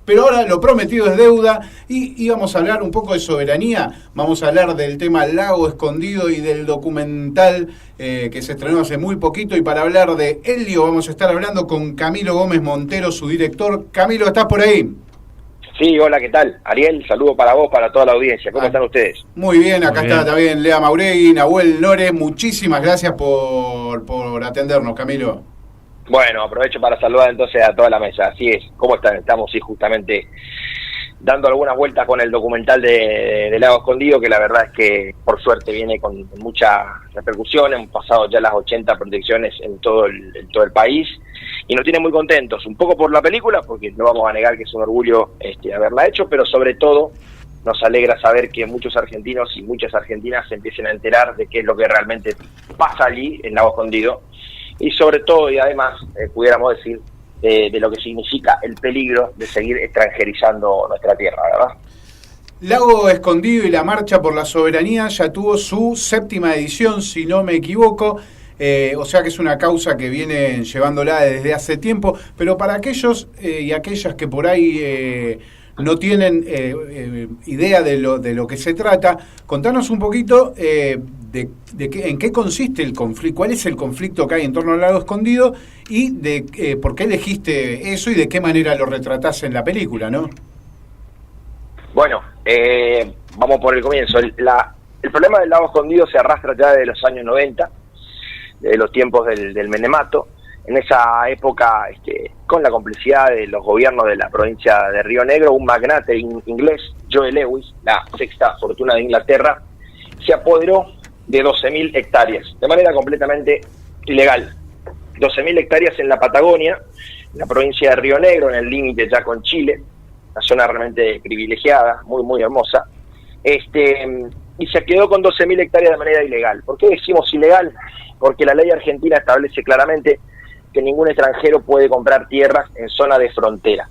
pero ahora lo prometido es deuda y vamos a hablar un poco de soberanía, vamos a hablar del tema Lago Escondido y del documental que se estrenó hace muy poquito, y para hablar de Helio vamos a estar hablando con Camilo Gómez Montero, su director. Camilo, ¿estás por ahí? Sí, hola, ¿qué tal? Ariel, saludo para vos, para toda la audiencia. ¿Cómo están ustedes? Muy bien, acá está también Lea Mauregui, Nahuel Lores. Muchísimas gracias por atendernos, Camilo. Bueno, aprovecho para saludar entonces a toda la mesa. Así es, ¿cómo están? Estamos justamente dando algunas vueltas con el documental de Lago Escondido, que la verdad es que por suerte viene con mucha repercusión. Hemos pasado ya las 80 proyecciones en todo el país y nos tiene muy contentos, un poco por la película, porque no vamos a negar que es un orgullo haberla hecho, pero sobre todo nos alegra saber que muchos argentinos y muchas argentinas se empiecen a enterar de qué es lo que realmente pasa allí en Lago Escondido, y sobre todo, y además, pudiéramos decir, de lo que significa el peligro de seguir extranjerizando nuestra tierra, ¿verdad? Lago Escondido y la Marcha por la Soberanía ya tuvo su 7ª edición, si no me equivoco, o sea que es una causa que vienen llevándola desde hace tiempo, pero para aquellos y aquellas que por ahí no tienen idea de lo que se trata, contanos un poquito en qué consiste el conflicto, cuál es el conflicto que hay en torno al Lago Escondido y de por qué elegiste eso y de qué manera lo retratás en la película, ¿no? Bueno, vamos por el comienzo. El problema del Lago Escondido se arrastra ya de los años 90, de los tiempos del Menemato. En esa época, con la complicidad de los gobiernos de la provincia de Río Negro, un magnate inglés, Joe Lewis, la sexta fortuna de Inglaterra, se apoderó de 12.000 hectáreas, de manera completamente ilegal. 12.000 hectáreas en la Patagonia, en la provincia de Río Negro, en el límite ya con Chile, una zona realmente privilegiada, muy, muy hermosa, y se quedó con 12.000 hectáreas de manera ilegal. ¿Por qué decimos ilegal? Porque la ley argentina establece claramente que ningún extranjero puede comprar tierras en zona de frontera.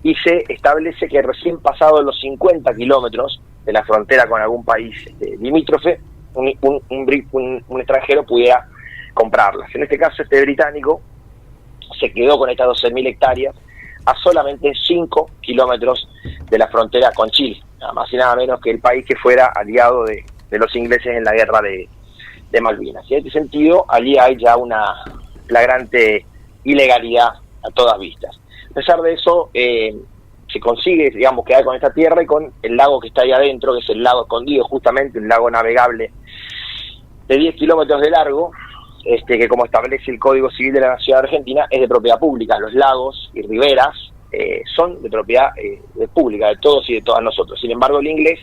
Y se establece que recién pasados los 50 kilómetros de la frontera con algún país limítrofe, un extranjero pudiera comprarlas. En este caso, este británico se quedó con estas 12.000 hectáreas a solamente 5 kilómetros de la frontera con Chile, nada más y nada menos que el país que fuera aliado de los ingleses en la guerra de Malvinas. Y en este sentido, allí hay ya una flagrante ilegalidad a todas vistas. A pesar de eso, se consigue, digamos, quedar con esta tierra y con el lago que está ahí adentro, que es el Lago Escondido, justamente un lago navegable de 10 kilómetros de largo, que como establece el Código Civil de la Nación Argentina, es de propiedad pública. Los lagos y riberas son de propiedad pública, de todos y de todas nosotros. Sin embargo, el inglés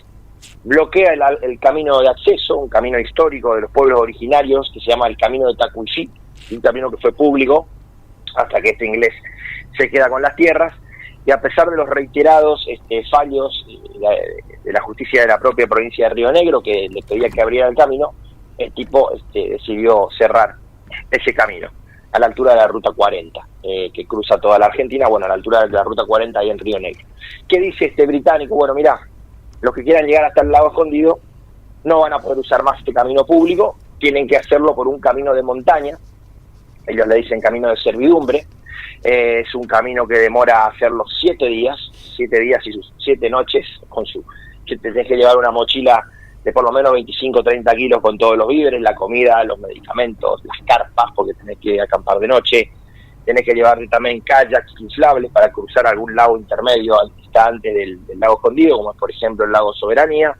bloquea el camino de acceso, un camino histórico de los pueblos originarios, que se llama el Camino de Tacuicí, un camino que fue público, hasta que este inglés se queda con las tierras, y a pesar de los reiterados fallos de la justicia de la propia provincia de Río Negro, que le pedía que abriera el camino, el tipo decidió cerrar ese camino a la altura de la Ruta 40, que cruza toda la Argentina, bueno, a la altura de la Ruta 40 ahí en Río Negro. ¿Qué dice este británico? Bueno, mirá, los que quieran llegar hasta el Lago Escondido no van a poder usar más este camino público, tienen que hacerlo por un camino de montaña, ellos le dicen camino de servidumbre. Es un camino que demora hacerlo 7 días y sus 7 noches, que te tenés que llevar una mochila de por lo menos 25 o 30 kilos con todos los víveres, la comida, los medicamentos, las carpas, porque tenés que acampar de noche, tenés que llevarte también kayaks inflables para cruzar algún lago intermedio al distante del Lago Escondido, como es por ejemplo el Lago Soberanía.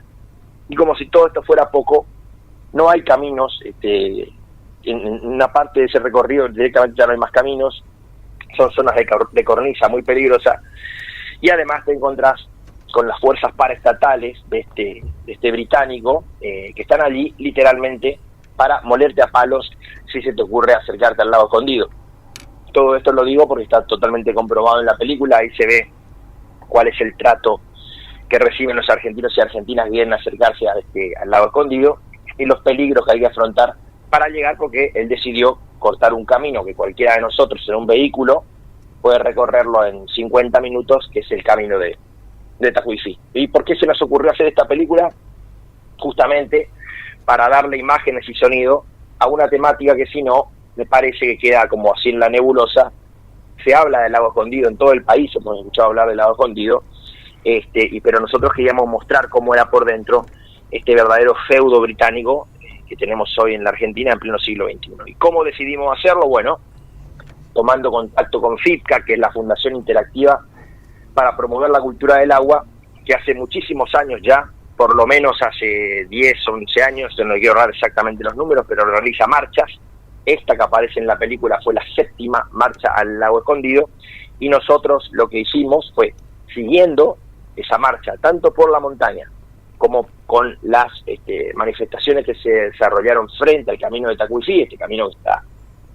Y como si todo esto fuera poco, no hay caminos, en una parte de ese recorrido directamente ya no hay más caminos, son zonas de cornisa muy peligrosa, y además te encontrás con las fuerzas paraestatales de este británico, que están allí literalmente para molerte a palos si se te ocurre acercarte al Lago Escondido. Todo esto lo digo porque está totalmente comprobado en la película, ahí se ve cuál es el trato que reciben los argentinos y argentinas que vienen a acercarse al Lago Escondido, y los peligros que hay que afrontar para llegar, porque él decidió cortar un camino que cualquiera de nosotros en un vehículo puede recorrerlo en 50 minutos, que es el camino de Tacuicí. ¿Y por qué se nos ocurrió hacer esta película? Justamente para darle imágenes y sonido a una temática que si no, me parece que queda como así en la nebulosa, se habla del lago escondido en todo el país, hemos escuchado hablar del lago escondido, pero nosotros queríamos mostrar cómo era por dentro este verdadero feudo británico que tenemos hoy en la Argentina en pleno siglo XXI. ¿Y cómo decidimos hacerlo? Bueno, tomando contacto con FIPCA, que es la Fundación Interactiva para promover la cultura del agua, que hace muchísimos años ya, por lo menos hace 10, 11 años, no quiero ahorrar exactamente los números, pero realiza marchas. Esta que aparece en la película fue la 7ª marcha al lago escondido, y nosotros lo que hicimos fue, siguiendo esa marcha, tanto por la montaña como con las manifestaciones que se desarrollaron frente al camino de Tacuifí, este camino que está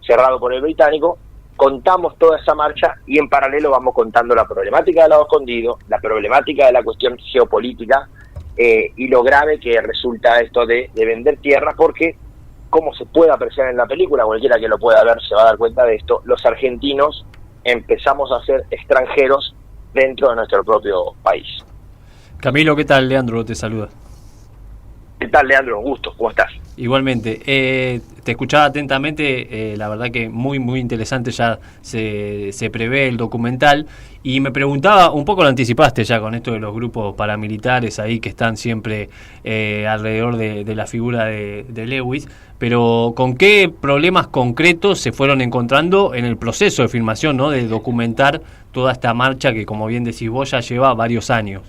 cerrado por el británico, contamos toda esa marcha y en paralelo vamos contando la problemática del lago escondido, la problemática de la cuestión geopolítica y lo grave que resulta esto de vender tierra, porque como se puede apreciar en la película, cualquiera que lo pueda ver se va a dar cuenta de esto, los argentinos empezamos a ser extranjeros dentro de nuestro propio país. Camilo, ¿qué tal? Leandro te saluda. ¿Qué tal, Leandro? Un gusto, ¿cómo estás? Igualmente, te escuchaba atentamente, la verdad que muy interesante, ya se prevé el documental, y me preguntaba, un poco lo anticipaste ya con esto de los grupos paramilitares ahí que están siempre alrededor de la figura de Lewis, pero ¿con qué problemas concretos se fueron encontrando en el proceso de filmación, ¿no?, de documentar toda esta marcha que, como bien decís vos, ya lleva varios años?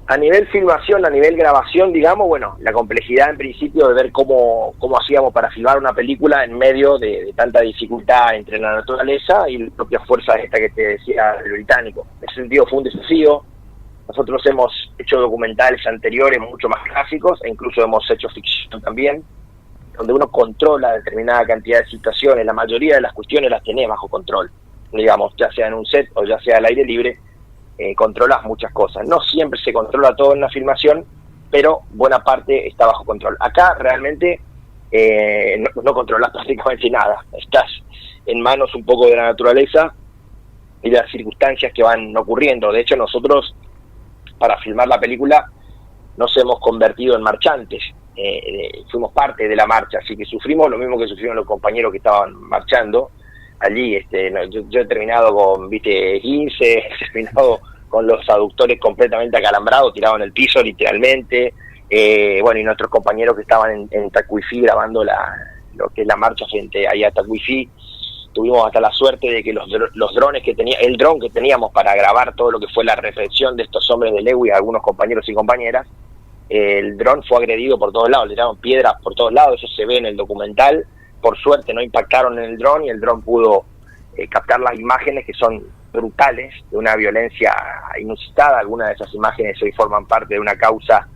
A nivel filmación, a nivel grabación, digamos, bueno, la complejidad en principio de ver cómo hacíamos para filmar una película en medio de tanta dificultad entre la naturaleza y las propias fuerzas esta que te decía el británico. En ese sentido fue un desafío. Nosotros hemos hecho documentales anteriores mucho más clásicos e incluso hemos hecho ficción también, donde uno controla determinada cantidad de situaciones. La mayoría de las cuestiones las tenés bajo control, digamos, ya sea en un set o ya sea al aire libre. Controlas muchas cosas. No siempre se controla todo en la filmación, pero buena parte está bajo control. Acá realmente no controlas prácticamente nada. Estás en manos un poco de la naturaleza y de las circunstancias que van ocurriendo. De hecho, nosotros, para filmar la película, nos hemos convertido en marchantes. Fuimos parte de la marcha, así que sufrimos lo mismo que sufrieron los compañeros que estaban marchando allí. Yo he terminado con 15, he terminado con los aductores completamente acalambrados, tirados en el piso literalmente, y nuestros compañeros que estaban en Tacuifí grabando lo que es la marcha frente ahí a Tacuifí, tuvimos hasta la suerte de que los drones el dron que teníamos para grabar todo lo que fue la reflexión de estos hombres de Lewis, algunos compañeros y compañeras, el dron fue agredido por todos lados, le tiraron piedras por todos lados, eso se ve en el documental. Por suerte no impactaron en el dron y el dron pudo captar las imágenes que son brutales, de una violencia inusitada. Algunas de esas imágenes hoy forman parte de una causa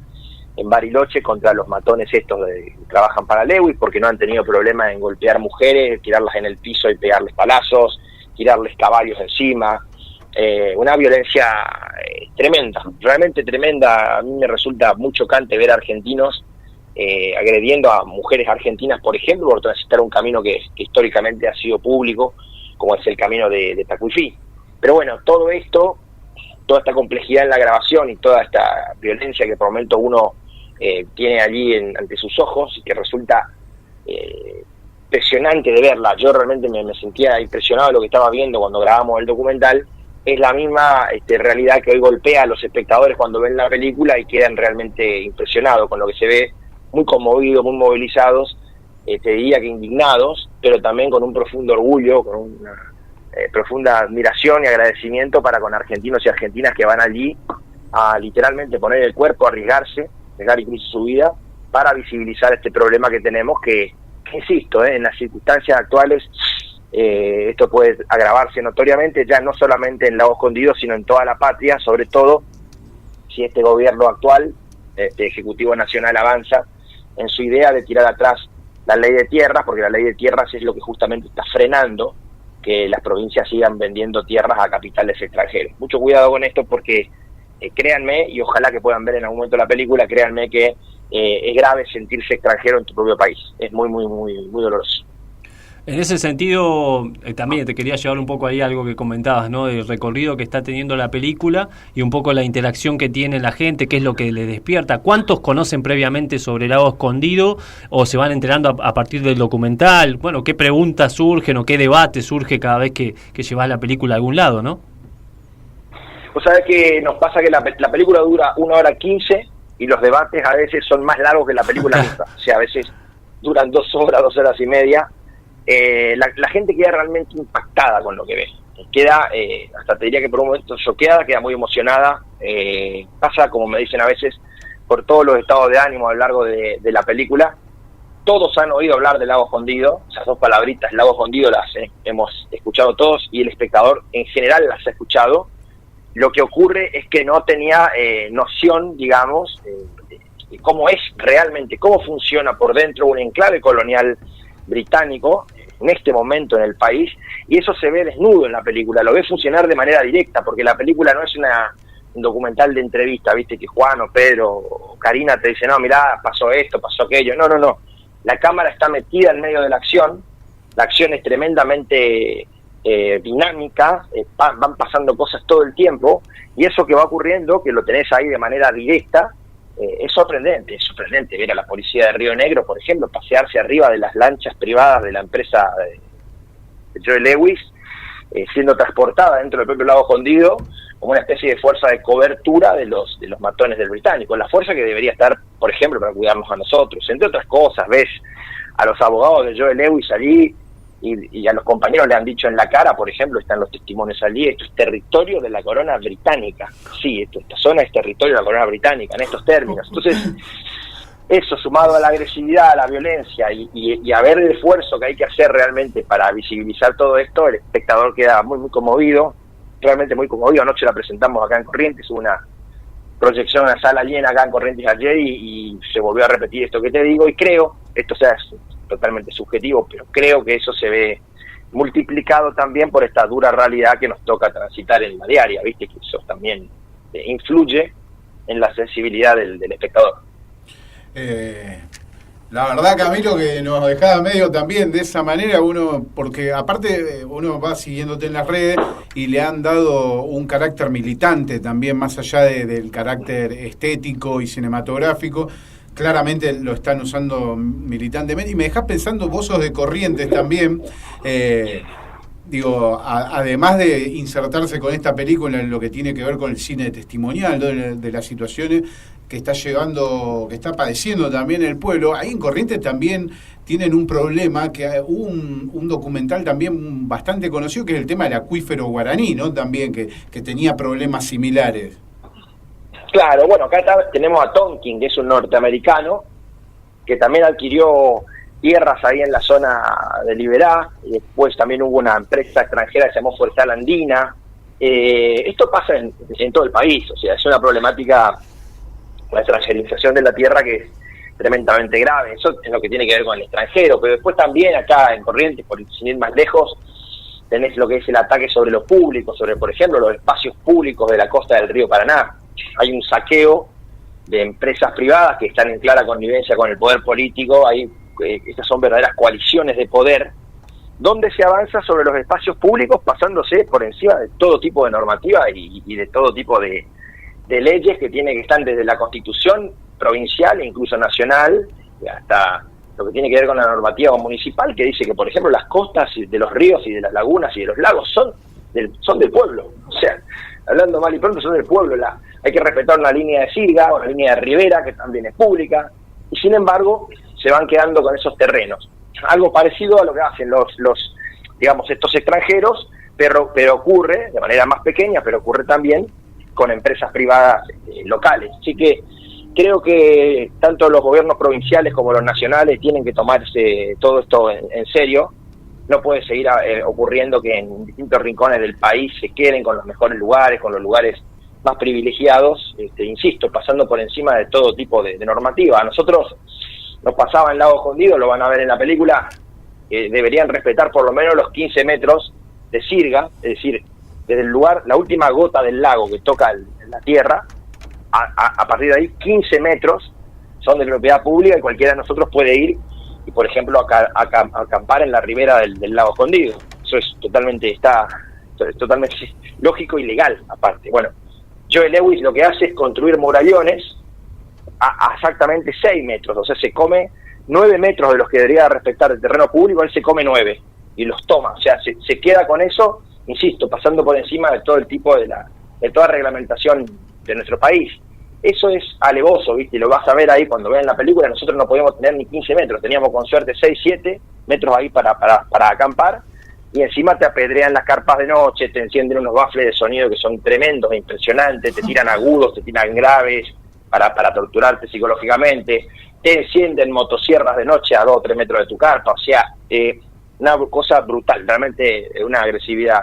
en Bariloche contra los matones estos que trabajan para Lewis, porque no han tenido problema en golpear mujeres, tirarlas en el piso y pegarles palazos, tirarles caballos encima. Una violencia tremenda, realmente tremenda. A mí me resulta muy chocante ver argentinos agrediendo a mujeres argentinas, por ejemplo, por transitar un camino que históricamente ha sido público, como es el camino de Tacuifí. Pero bueno, todo esto, toda esta complejidad en la grabación y toda esta violencia que por momentos uno tiene allí ante sus ojos y que resulta impresionante de verla. Yo realmente me sentía impresionado de lo que estaba viendo cuando grabamos el documental. Es la misma realidad que hoy golpea a los espectadores cuando ven la película y quedan realmente impresionados con lo que se ve, muy conmovidos, muy movilizados, te diría que indignados, pero también con un profundo orgullo, con una profunda admiración y agradecimiento para con argentinos y argentinas que van allí a literalmente poner el cuerpo, arriesgarse, arriesgar incluso su vida, para visibilizar este problema que tenemos, que insisto, en las circunstancias actuales, esto puede agravarse notoriamente, ya no solamente en Lago Escondido, sino en toda la patria, sobre todo si este gobierno actual, este Ejecutivo Nacional, avanza en su idea de tirar atrás la ley de tierras, porque la ley de tierras es lo que justamente está frenando que las provincias sigan vendiendo tierras a capitales extranjeros. Mucho cuidado con esto, porque créanme, y ojalá que puedan ver en algún momento la película, créanme que es grave sentirse extranjero en tu propio país. Es muy doloroso. En ese sentido, también te quería llevar un poco ahí algo que comentabas, ¿no? Del recorrido que está teniendo la película y un poco la interacción que tiene la gente, qué es lo que le despierta. ¿Cuántos conocen previamente sobre el Lago Escondido o se van enterando a partir del documental? Bueno, ¿qué preguntas surgen o qué debate surge cada vez que llevas la película a algún lado, no? Vos sabés que nos pasa que la película dura 1 hora 15 y los debates a veces son más largos que la película misma. O sea, a veces duran 2 horas, 2 horas y media. La gente queda realmente impactada con lo que ve. Queda, hasta te diría que por un momento choqueada, queda muy emocionada. Pasa, como me dicen a veces, por todos los estados de ánimo a lo largo de la película. Todos han oído hablar del Lago Escondido. Esas 2 palabritas, Lago Escondido, las hemos escuchado todos y el espectador en general las ha escuchado. Lo que ocurre es que no tenía noción, digamos, de cómo es realmente, cómo funciona por dentro un enclave colonial británico en este momento en el país, y eso se ve desnudo en la película, lo ve funcionar de manera directa, porque la película no es un documental de entrevista, viste, que Juan o Pedro o Karina te dicen, no, mirá, pasó esto, pasó aquello, no, la cámara está metida en medio de la acción es tremendamente dinámica, van pasando cosas todo el tiempo, y eso que va ocurriendo, que lo tenés ahí de manera directa, es sorprendente ver a la policía de Río Negro, por ejemplo, pasearse arriba de las lanchas privadas de la empresa de Joe Lewis, siendo transportada dentro del propio Lago Escondido como una especie de fuerza de cobertura de los matones del británico, la fuerza que debería estar, por ejemplo, para cuidarnos a nosotros. Entre otras cosas, ves a los abogados de Joe Lewis allí, y a los compañeros le han dicho en la cara, por ejemplo, están los testimonios allí, esto es territorio de la corona británica. Sí, esta zona es territorio de la corona británica, en estos términos. Entonces, eso sumado a la agresividad, a la violencia y a ver el esfuerzo que hay que hacer realmente para visibilizar todo esto, el espectador queda muy, muy conmovido, realmente muy conmovido. Anoche la presentamos acá en Corrientes, hubo una proyección en una sala llena acá en Corrientes ayer y se volvió a repetir esto que te digo, y creo, esto sea totalmente subjetivo, pero creo que eso se ve multiplicado también por esta dura realidad que nos toca transitar en la diaria, viste, que eso también influye en la sensibilidad del espectador. La verdad, Camilo, que nos dejaba medio también de esa manera, porque aparte uno va siguiéndote en las redes y le han dado un carácter militante también, más allá del carácter estético y cinematográfico. Claramente lo están usando militantemente, y me dejás pensando, vos sos de Corrientes también, además de insertarse con esta película en lo que tiene que ver con el cine testimonial, ¿no? de las situaciones que está que está padeciendo también el pueblo, ahí en Corrientes también tienen un problema, que hubo un documental también bastante conocido, que es el tema del acuífero guaraní, ¿no? También, que tenía problemas similares. Claro, bueno, acá tenemos a Tonkin, que es un norteamericano, que también adquirió tierras ahí en la zona de Liberá, y después también hubo una empresa extranjera que se llamó Forestal Andina. Esto pasa en todo el país, o sea, es una problemática, la extranjerización de la tierra, que es tremendamente grave. Eso es lo que tiene que ver con el extranjero, pero después también acá en Corrientes, sin ir más lejos, tenés lo que es el ataque sobre lo público, sobre, por ejemplo, los espacios públicos de la costa del río Paraná. Hay un saqueo de empresas privadas que están en clara connivencia con el poder político. Estas son verdaderas coaliciones de poder, donde se avanza sobre los espacios públicos, pasándose por encima de todo tipo de normativa y de todo tipo de leyes que están desde la Constitución provincial e incluso nacional, hasta lo que tiene que ver con la normativa municipal, que dice que, por ejemplo, las costas de los ríos y de las lagunas y de los lagos son del pueblo. O sea, hablando mal y pronto, son del pueblo. Hay que respetar una línea de Sirga, una línea de Rivera, que también es pública, y sin embargo se van quedando con esos terrenos. Algo parecido a lo que hacen estos extranjeros, pero ocurre de manera más pequeña, pero ocurre también con empresas privadas locales. Así que creo que tanto los gobiernos provinciales como los nacionales tienen que tomarse todo esto en serio. No puede seguir ocurriendo que en distintos rincones del país se queden con los mejores lugares, con los lugares más privilegiados, insisto, pasando por encima de todo tipo de normativa. A nosotros nos pasaba en Lago Escondido, lo van a ver en la película, deberían respetar por lo menos los 15 metros de Sirga, es decir, desde el lugar, la última gota del lago que toca la tierra, a partir de ahí 15 metros son de propiedad pública y cualquiera de nosotros puede ir y por ejemplo, acampar en la ribera del lago Escondido. Eso es totalmente lógico y legal, aparte. Bueno, Joe Lewis lo que hace es construir murallones a exactamente 6 metros, o sea, se come 9 metros de los que debería respetar el terreno público, él se come 9 y los toma, o sea, se queda con eso, insisto, pasando por encima de todo el tipo de toda reglamentación de nuestro país. Eso es alevoso, ¿viste? Y lo vas a ver ahí cuando vean la película. Nosotros no podíamos tener ni 15 metros, teníamos con suerte 6, 7 metros ahí para acampar, y encima te apedrean las carpas de noche, te encienden unos baffles de sonido que son tremendos e impresionantes, te tiran agudos, te tiran graves para torturarte psicológicamente, te encienden motosierras de noche a 2 o 3 metros de tu carpa, o sea, una cosa brutal, realmente una agresividad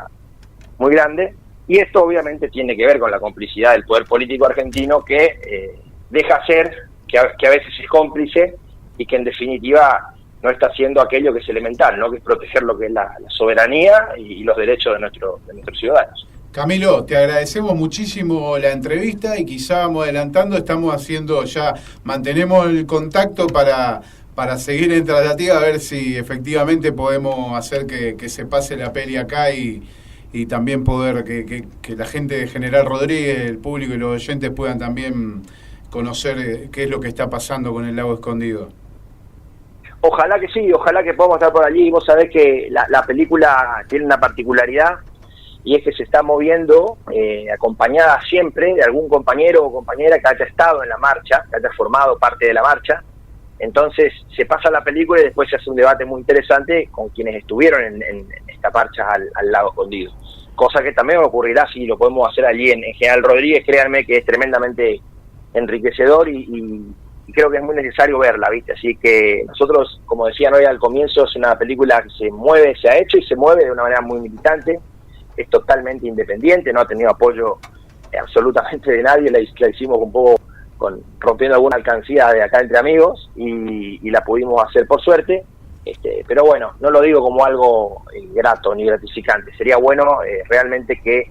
muy grande. Y esto obviamente tiene que ver con la complicidad del poder político argentino, que deja ser, que a veces es cómplice y que en definitiva no está haciendo aquello que es elemental, ¿no? Que es proteger lo que es la soberanía y los derechos de nuestros ciudadanos. Camilo, te agradecemos muchísimo la entrevista y quizá vamos adelantando, estamos haciendo ya, mantenemos el contacto para seguir en tratativa, a ver si efectivamente podemos hacer que se pase la peli acá y también poder que la gente de General Rodríguez, el público y los oyentes puedan también conocer qué es lo que está pasando con el lago Escondido. Ojalá que sí, ojalá que podamos estar por allí. Vos sabés que la película tiene una particularidad, y es que se está moviendo acompañada siempre de algún compañero o compañera que haya estado en la marcha, que haya formado parte de la marcha. Entonces se pasa la película y después se hace un debate muy interesante con quienes estuvieron en esta marcha al lago Escondido. Cosa que también ocurrirá si lo podemos hacer allí en General Rodríguez. Créanme que es tremendamente enriquecedor y creo que es muy necesario verla, ¿viste? Así que nosotros, como decían hoy al comienzo, es una película que se mueve, se ha hecho y se mueve de una manera muy militante, es totalmente independiente, no ha tenido apoyo absolutamente de nadie, la hicimos un poco rompiendo alguna alcancía de acá entre amigos y la pudimos hacer por suerte, pero bueno, no lo digo como algo grato ni gratificante, sería bueno realmente que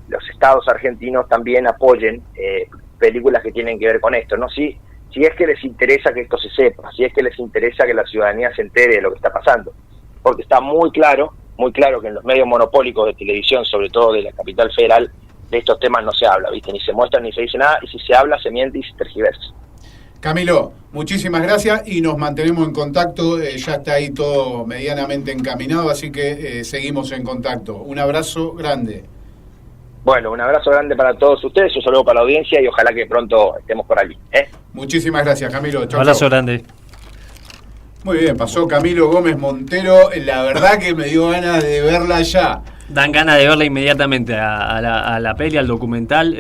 los estados argentinos también apoyen películas que tienen que ver con esto, ¿no? Si es que les interesa que esto se sepa, si es que les interesa que la ciudadanía se entere de lo que está pasando, porque está muy claro que en los medios monopólicos de televisión, sobre todo de la capital federal, de estos temas no se habla, ¿viste? Ni se muestra ni se dice nada, y si se habla se miente y se tergiversa. Camilo, muchísimas gracias y nos mantenemos en contacto, ya está ahí todo medianamente encaminado, así que seguimos en contacto. Un abrazo grande. Bueno, un abrazo grande para todos ustedes, un saludo para la audiencia y ojalá que pronto estemos por allí. Muchísimas gracias, Camilo. Chau, abrazo grande. Muy bien, pasó Camilo Gómez Montero, la verdad que me dio ganas de verla ya. Dan ganas de verla inmediatamente a la peli, al documental.